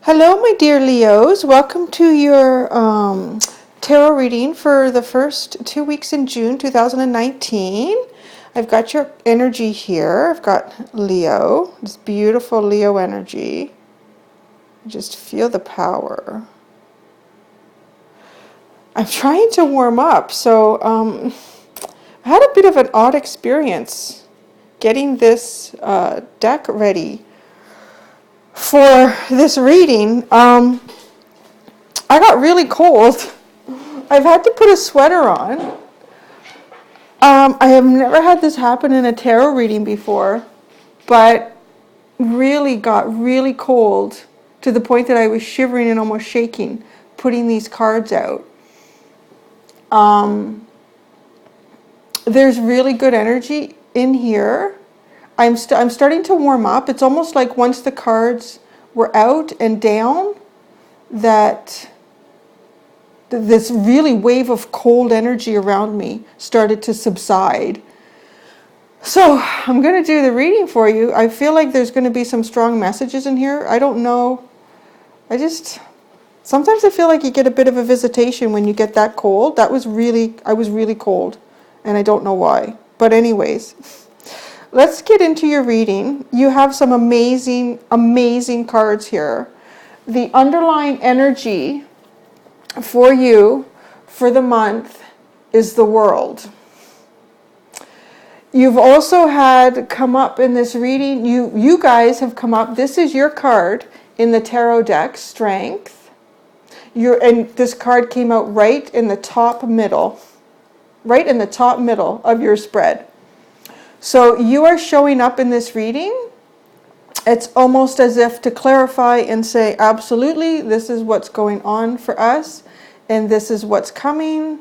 Hello, my dear Leos. Welcome to your tarot reading for the first 2 weeks in June 2019. I've got your energy here. I've got Leo, this beautiful Leo energy. Just feel the power. I'm trying to warm up, so I had a bit of an odd experience getting this deck ready for this reading. I got really cold. I've had to put a sweater on. I have never had this happen in a tarot reading before, but really got really cold to the point that I was shivering and almost shaking putting these cards out. There's really good energy in here. I'm starting to warm up. It's almost like once the cards were out and down, that this really wave of cold energy around me started to subside. So I'm going to do the reading for you. I feel like there's going to be some strong messages in here. I don't know. Sometimes I feel like you get a bit of a visitation when you get that cold. I was really cold, and I don't know why. But anyways, let's get into your reading. You have some amazing, amazing cards here. The underlying energy for you for the month is the World. You've also had come up in this reading, you guys have come up, this is your card in the tarot deck, Strength. And this card came out right in the top middle of your spread. So you are showing up in this reading. It's almost as if to clarify and say, absolutely, this is what's going on for us, and this is what's coming.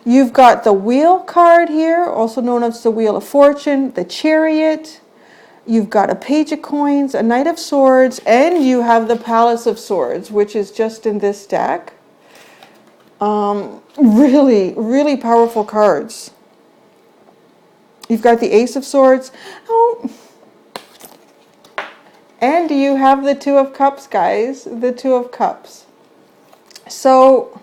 You've got the Wheel card here, also known as the Wheel of Fortune, the Chariot. You've got a Page of Coins, a Knight of Swords, and you have the Palace of Swords, which is just in this deck. Really, really powerful cards. You've got the Ace of Swords. And you have the Two of Cups, guys. The Two of Cups. So,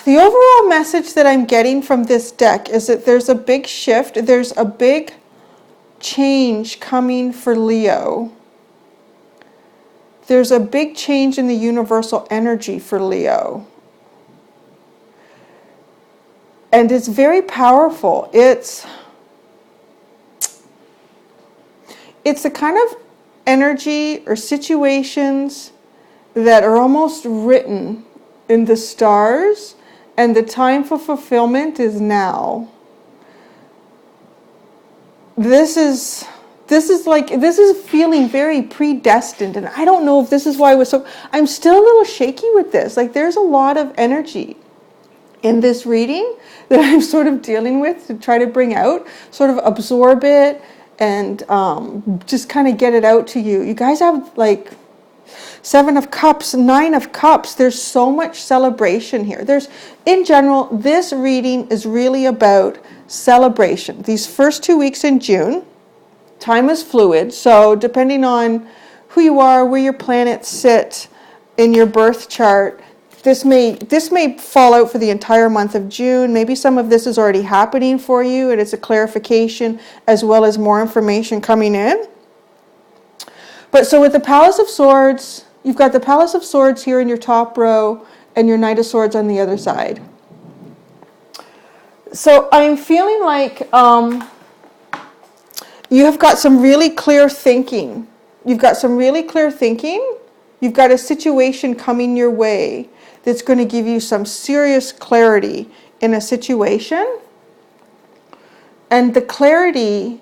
the overall message that I'm getting from this deck is that there's a big shift. There's a big change coming for Leo. There's a big change in the universal energy for Leo. And it's very powerful. It's the kind of energy or situations that are almost written in the stars, and the time for fulfillment is now. This is feeling very predestined, and I don't know if this is why I'm still a little shaky with this. Like, there's a lot of energy in this reading that I'm sort of dealing with to try to bring out, sort of absorb it, and just kind of get it out to you. You guys have like Seven of Cups, Nine of Cups. There's so much celebration here. In general, this reading is really about celebration. These first 2 weeks in June, time is fluid. So depending on who you are, where your planets sit in your birth chart, this may fall out for the entire month of June. Maybe some of this is already happening for you, and it's a clarification as well as more information coming in. But so with the Palace of Swords, you've got the Palace of Swords here in your top row and your Knight of Swords on the other side. So I'm feeling like you have got some really clear thinking. You've got a situation coming your way that's going to give you some serious clarity in a situation. And the clarity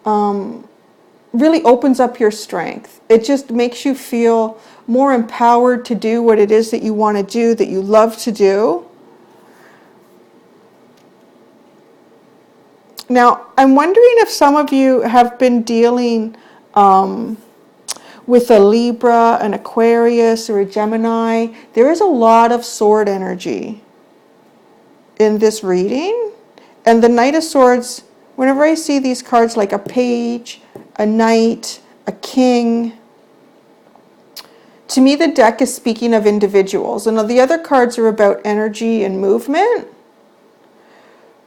really opens up your strength. It just makes you feel more empowered to do what it is that you want to do, that you love to do. Now, I'm wondering if some of you have been dealing with a Libra, an Aquarius, or a Gemini. There is a lot of sword energy in this reading. And the Knight of Swords, whenever I see these cards like a Page, a Knight, a a king. To me, the deck is speaking of individuals, and the other cards are about energy and movement.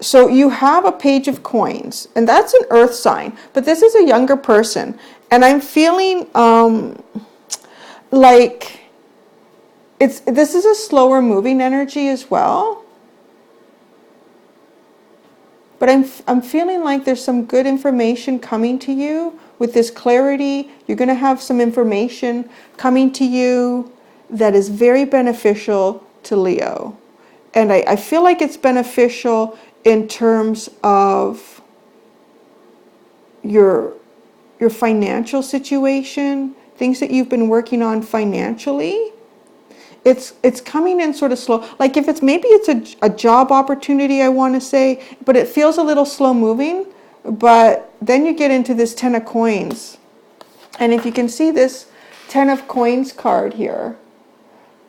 So you have a page of coins, and that's an earth sign, but this is a younger person, and I'm feeling like this is a slower moving energy as well. But I'm feeling like there's some good information coming to you with this clarity. You're going to have some information coming to you that is very beneficial to Leo. And I feel like it's beneficial in terms of your financial situation, things that you've been working on financially. It's coming in sort of slow. Like if maybe it's a job opportunity, I want to say, but it feels a little slow moving. But then you get into this 10 of coins. And if you can see this 10 of coins card here,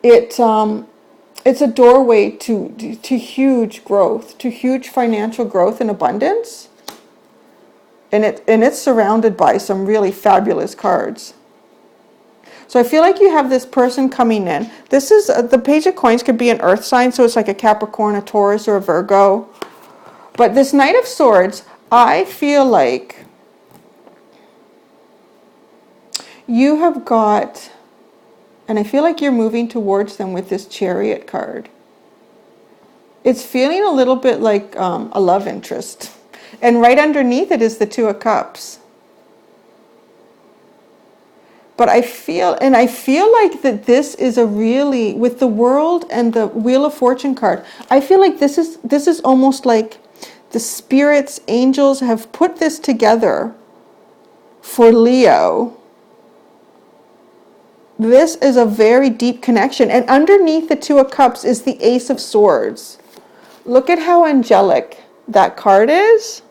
it's a doorway to huge growth, to huge financial growth and abundance. And it's surrounded by some really fabulous cards. So I feel like you have this person coming in. This is, the page of coins could be an earth sign, so it's like a Capricorn, a Taurus, or a Virgo. But this Knight of Swords, I feel like you have got, and I feel like you're moving towards them with this Chariot card. It's feeling a little bit like a love interest. And right underneath it is the Two of Cups. But I feel like that this is a really, with the World and the Wheel of Fortune card, I feel like this is almost like the spirits, angels have put this together for Leo. This is a very deep connection. And underneath the Two of Cups is the Ace of Swords. Look at how angelic that card is.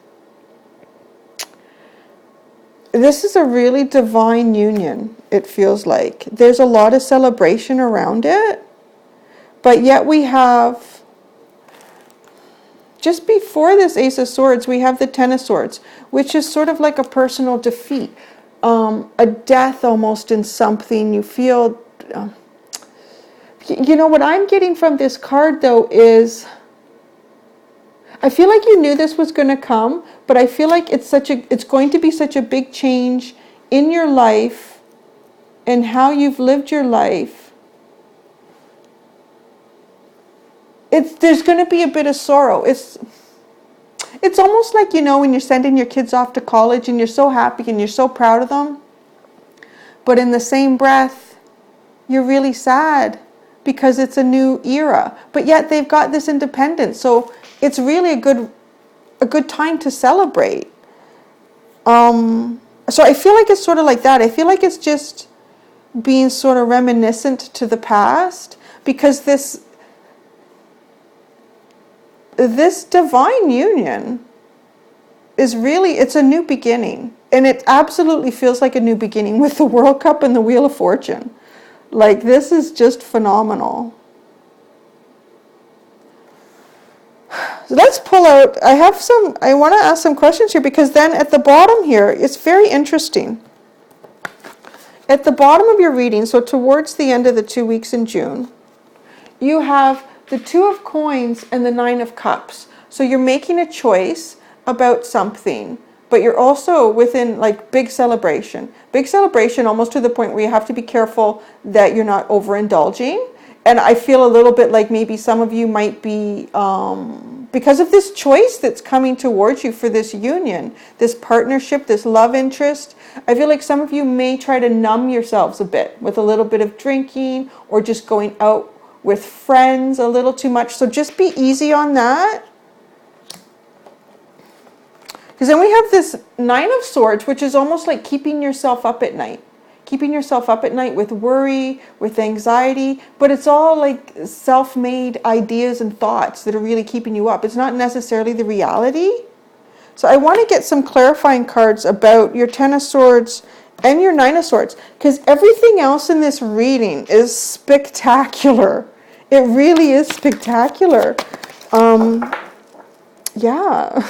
This is a really divine union, it feels like. There's a lot of celebration around it. But yet we have, just before this Ace of Swords, we have the Ten of Swords, which is sort of like a personal defeat. A death almost in something. You feel, you know, what I'm getting from this card though is, I feel like you knew this was going to come, but I feel like it's going to be such a big change in your life and how you've lived your life. There's going to be a bit of sorrow. It's almost like, you know, when you're sending your kids off to college and you're so happy and you're so proud of them, but in the same breath, you're really sad because it's a new era. But yet they've got this independence, so it's really a good time to celebrate. So I feel like it's sort of like that. I feel like it's just being sort of reminiscent to the past, because this divine union is really, it's a new beginning. And it absolutely feels like a new beginning with the World Cup and the Wheel of Fortune. Like, this is just phenomenal. So let's pull out, I want to ask some questions here, because then at the bottom here, it's very interesting. At the bottom of your reading, so towards the end of the 2 weeks in June, you have the Two of Coins and the Nine of Cups. So you're making a choice about something, but you're also within like big celebration almost to the point where you have to be careful that you're not overindulging. And I feel a little bit like maybe some of you might be, because of this choice that's coming towards you for this union, this partnership, this love interest, I feel like some of you may try to numb yourselves a bit with a little bit of drinking or just going out with friends a little too much. So just be easy on that. Because then we have this Nine of Swords, which is almost like keeping yourself up at night. Keeping yourself up at night with worry, with anxiety, but it's all like self-made ideas and thoughts that are really keeping you up. It's not necessarily the reality. So I want to get some clarifying cards about your Ten of Swords and your Nine of Swords, because everything else in this reading is spectacular. It really is spectacular. Yeah.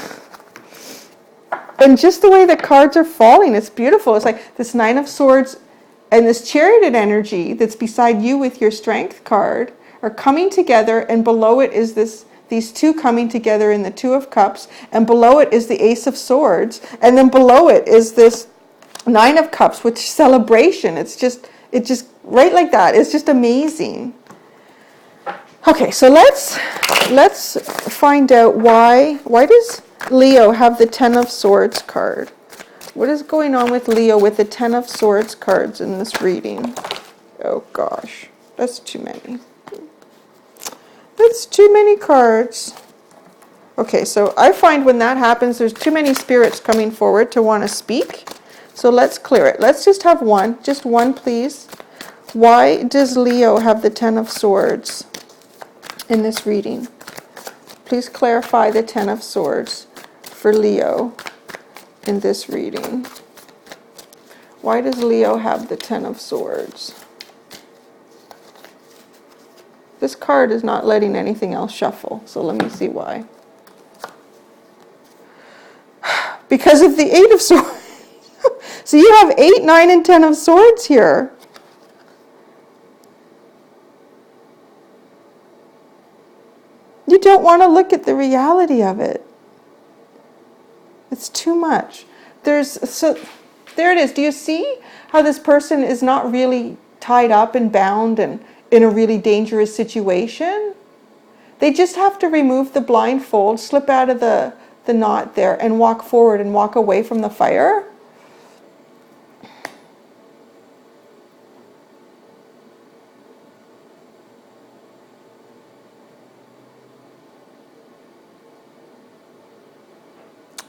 And just the way the cards are falling, it's beautiful. It's like this Nine of Swords and this Charioted energy that's beside you with your Strength card are coming together, and below it is these two coming together in the Two of Cups, and below it is the Ace of Swords, and then below it is this Nine of Cups, which celebration. It just right like that. It's just amazing. Okay, so let's find out why does Leo have the Ten of Swords card? What is going on with Leo with the Ten of Swords cards in this reading? Oh gosh, that's too many. That's too many cards. Okay, so I find when that happens, there's too many spirits coming forward to want to speak. So let's clear it. Let's just have one. Just one, please. Why does Leo have the Ten of Swords in this reading? Please clarify the Ten of Swords for Leo in this reading. Why does Leo have the Ten of Swords? This card is not letting anything else shuffle, so let me see why. Because of the Eight of Swords. So you have 8, 9, and 10 of Swords here. You don't want to look at the reality of it. It's too much. There it is. Do you see how this person is not really tied up and bound and in a really dangerous situation? They just have to remove the blindfold, slip out of the knot there, and walk forward and walk away from the fire.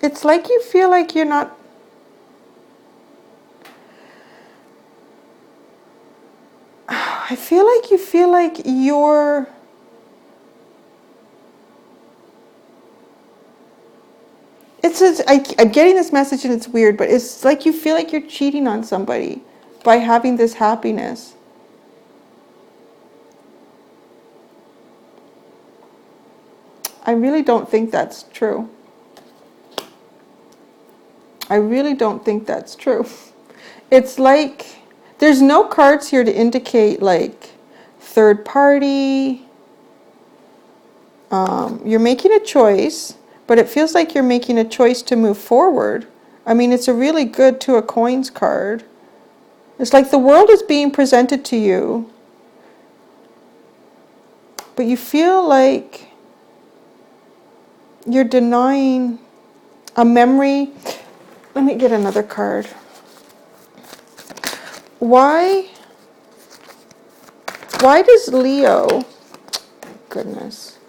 It's like you feel like you're not... I feel like you feel like you're... I'm getting this message and it's weird, but it's like you feel like you're cheating on somebody by having this happiness. I really don't think that's true. I really don't think that's true. It's like, there's no cards here to indicate like third party. You're making a choice, but it feels like you're making a choice to move forward. I mean, it's a really good Two of Coins card. It's like the world is being presented to you, but you feel like you're denying a memory. Let me get another card. Why does Leo, goodness,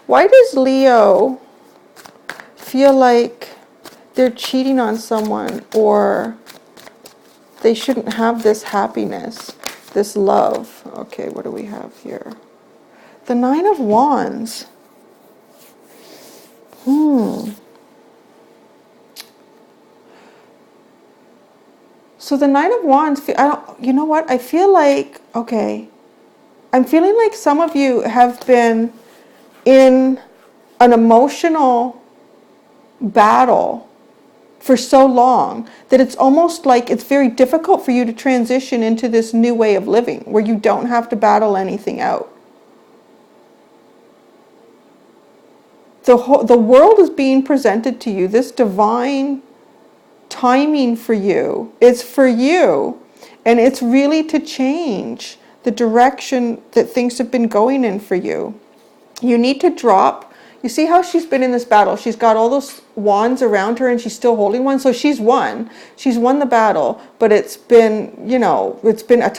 why does Leo feel like they're cheating on someone, or they shouldn't have this happiness, this love? Okay, what do we have here? The Nine of Wands. So the Nine of Wands, you know what? I feel like, okay, I'm feeling like some of you have been in an emotional battle for so long that it's almost like it's very difficult for you to transition into this new way of living where you don't have to battle anything out. The world is being presented to you, this divine timing for you. It's for you, and it's really to change the direction that things have been going in for you. You need to drop. You see how she's been in this battle? She's got all those wands around her and she's still holding one. So she's won. She's won the battle, but it's been, you know, it's been a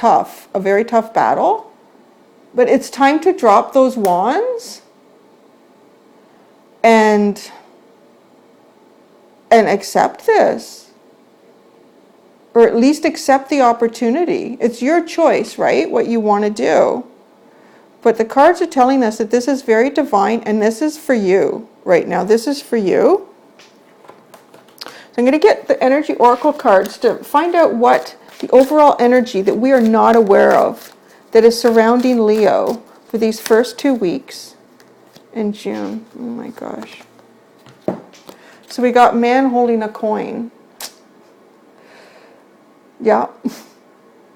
very tough battle. But it's time to drop those wands and accept this. Or at least accept the opportunity. It's your choice, right? What you want to do. But the cards are telling us that this is very divine and this is for you right now. This is for you. So I'm going to get the energy oracle cards to find out what the overall energy that we are not aware of that is surrounding Leo for these first 2 weeks in June. Oh my gosh. So we got man holding a coin. Yeah.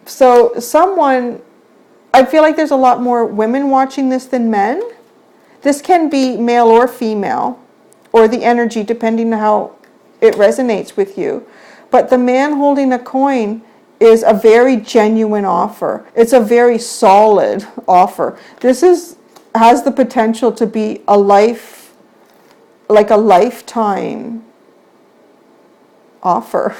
So someone, I feel like there's a lot more women watching this than men. This can be male or female, or the energy, depending on how it resonates with you. But the man holding a coin is a very genuine offer. It's a very solid offer. This has the potential to be a life, like a lifetime offer.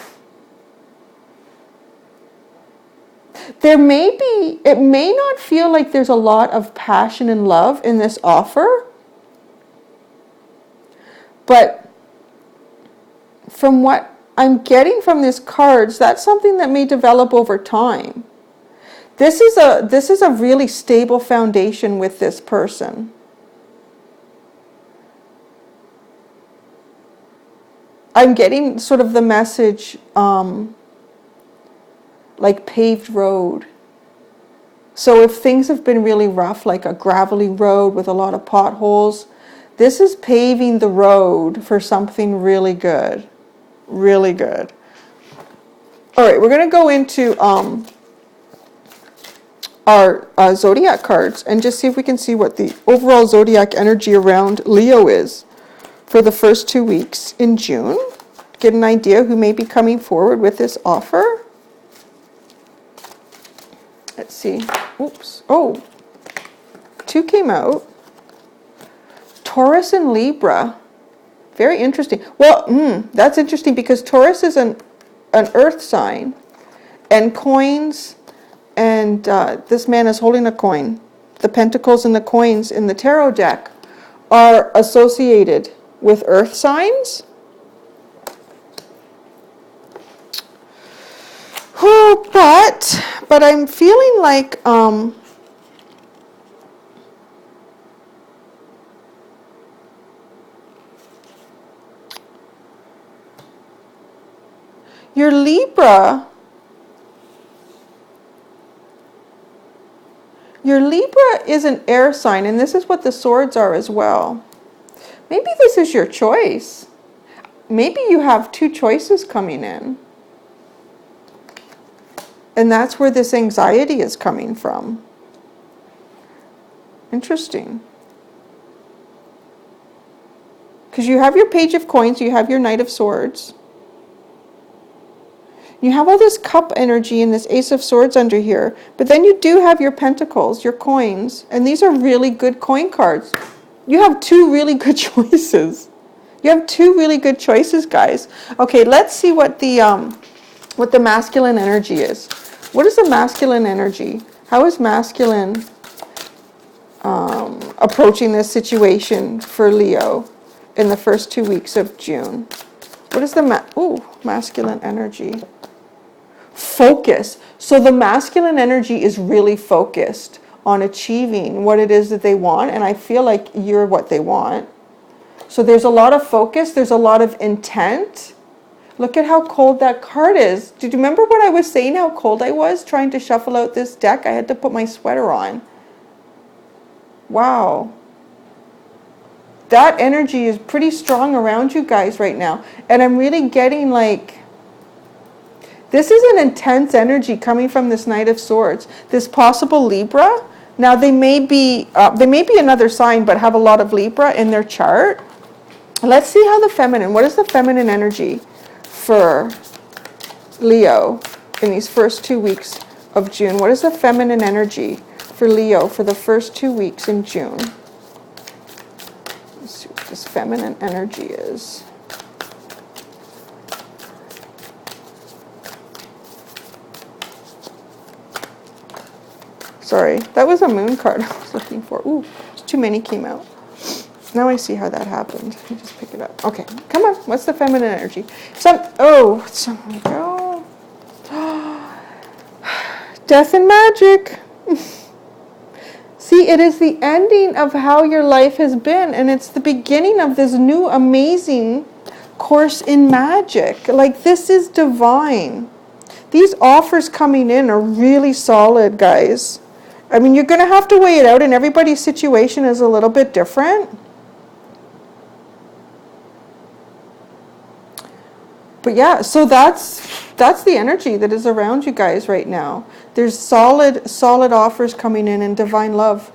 It may not feel like there's a lot of passion and love in this offer, but from what I'm getting from these cards, that's something that may develop over time. This is a really stable foundation with this person. I'm getting sort of the message, like paved road. So if things have been really rough, like a gravelly road with a lot of potholes, this is paving the road for something really good. Really good. All right, we're going to go into our zodiac cards and just see if we can see what the overall zodiac energy around Leo is for the first 2 weeks in June. Get an idea who may be coming forward with this offer. Let's see. Oops. Oh, 2 came out. Taurus and Libra. Very interesting. Well, that's interesting because Taurus is an earth sign, and coins, and this man is holding a coin. The pentacles and the coins in the tarot deck are associated with earth signs. Oh, but I'm feeling like your Libra is an air sign, and this is what the swords are as well. Maybe this is your choice. Maybe you have 2 choices coming in. And that's where this anxiety is coming from. Interesting. Because you have your Page of Coins, you have your Knight of Swords. You have all this cup energy and this Ace of Swords under here. But then you do have your pentacles, your coins. And these are really good coin cards. You have 2 really good choices. You have 2 really good choices, guys. Okay, let's see what the masculine energy is. What is the masculine energy? How is masculine approaching this situation for Leo in the first 2 weeks of June? What is the masculine energy? Focus. So the masculine energy is really focused on achieving what it is that they want, and I feel like you're what they want. So there's a lot of focus, there's a lot of intent. Look at how cold that card is. Did you remember what I was saying, how cold I was trying to shuffle out this deck? I had to put my sweater on. Wow. That energy is pretty strong around you guys right now. And I'm really getting like, this is an intense energy coming from this Knight of Swords. This possible Libra. Now they may be another sign, but have a lot of Libra in their chart. Let's see how the feminine, what is the feminine energy for Leo in these first 2 weeks of June? What is the feminine energy for Leo for the first 2 weeks in June? Let's see what this feminine energy is. Sorry, that was a moon card I was looking for. Ooh, too many came out. Now I see how that happened. Let me just pick it up. Okay, come on. What's the feminine energy? Oh, death and magic. See, it is the ending of how your life has been, and it's the beginning of this new amazing course in magic. Like, this is divine. These offers coming in are really solid, guys. I mean, you're going to have to weigh it out, and everybody's situation is a little bit different. But yeah, so that's the energy that is around you guys right now. There's solid offers coming in and divine love,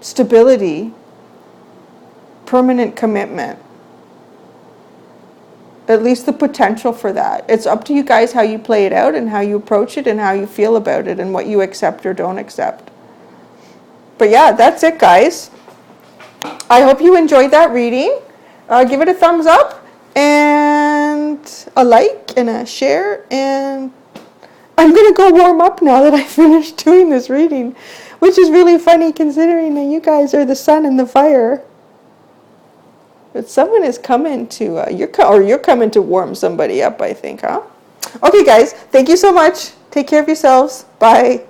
stability, permanent commitment. At least the potential for that. It's up to you guys how you play it out and how you approach it and how you feel about it and what you accept or don't accept. But yeah, that's it, guys. I hope you enjoyed that reading. Give it a thumbs up and a like and a share. And I'm going to go warm up now that I finished doing this reading, which is really funny considering that you guys are the sun and the fire. But someone is coming to, you're coming to warm somebody up, I think, huh? Okay, guys, thank you so much. Take care of yourselves. Bye.